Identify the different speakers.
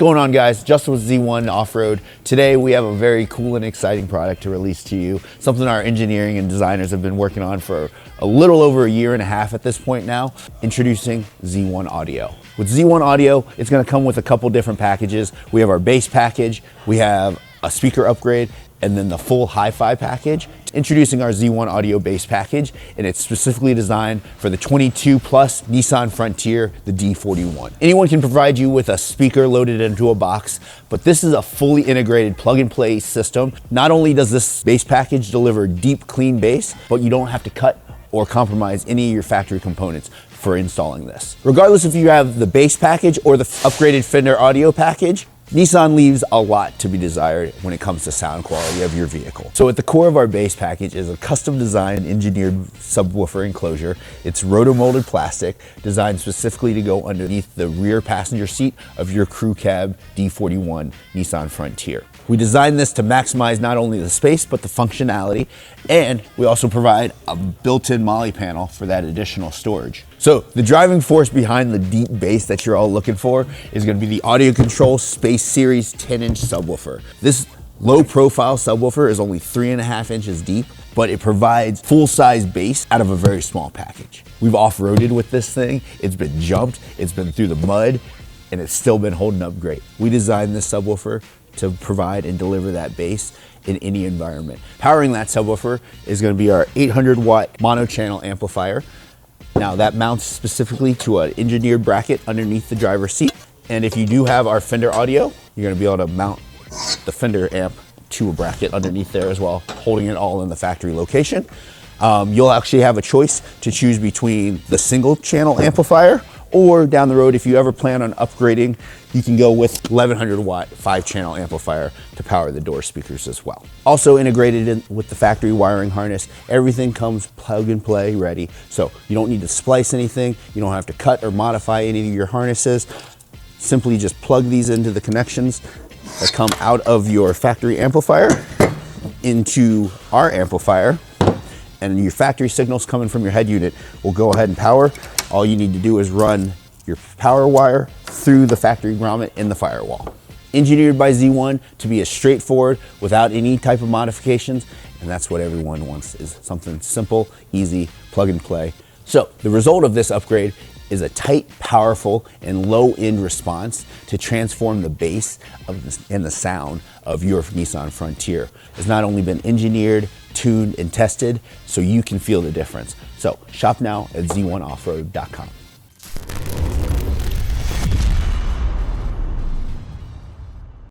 Speaker 1: going on, guys? Justin with Z1 Off-Road. Today we have a very cool and exciting product to release to you, something our engineering and designers have been working on for a little over a year and a half at this point now. Introducing Z1 Audio. With Z1 Audio, it's going to come with a couple different packages. We have our base package, we have a speaker upgrade, and then the full hi-fi package. Introducing our Z1 Audio base package, and it's specifically designed for the 22 plus Nissan Frontier, the D41. Anyone can provide you with a speaker loaded into a box, but this is a fully integrated plug and play system. Not only does this base package deliver deep, clean bass, but you don't have to cut or compromise any of your factory components for installing this. Regardless if you have the base package or the upgraded Fender audio package, Nissan leaves a lot to be desired when it comes to sound quality of your vehicle. So at the core of our base package is a custom designed engineered subwoofer enclosure. It's roto-molded plastic designed specifically to go underneath the rear passenger seat of your crew cab D41 Nissan Frontier. We designed this to maximize not only the space but the functionality, and we also provide a built-in MOLLE panel for that additional storage. So the driving force behind the deep bass that you're all looking for is going to be the AudioControl Space Series 10-inch subwoofer. This low-profile subwoofer is only 3.5 inches deep, but it provides full-size bass out of a very small package. We've off-roaded with this thing. It's been jumped, it's been through the mud, and it's still been holding up great. We designed this subwoofer to provide and deliver that bass in any environment. Powering that subwoofer is going to be our 800-watt mono-channel amplifier. Now that mounts specifically to an engineered bracket underneath the driver's seat. And if you do have our Fender audio, you're going to be able to mount the Fender amp to a bracket underneath there as well, holding it all in the factory location. You'll actually have a choice to choose between the single channel amplifier, or down the road, if you ever plan on upgrading, you can go with 1100-watt 5-channel amplifier to power the door speakers as well. Also integrated in with the factory wiring harness, everything comes plug and play ready. So you don't need to splice anything, you don't have to cut or modify any of your harnesses. Simply just plug these into the connections that come out of your factory amplifier into our amplifier, and your factory signals coming from your head unit will go ahead and power. All you need to do is run your power wire through the factory grommet in the firewall. Engineered by Z1 to be as straightforward without any type of modifications, and that's what everyone wants, is something simple, easy, plug and play. So the result of this upgrade is a tight, powerful, and low-end response to transform the bass and the sound of your Nissan Frontier. It's not only been engineered, tuned, and tested, so you can feel the difference. So shop now at z1offroad.com.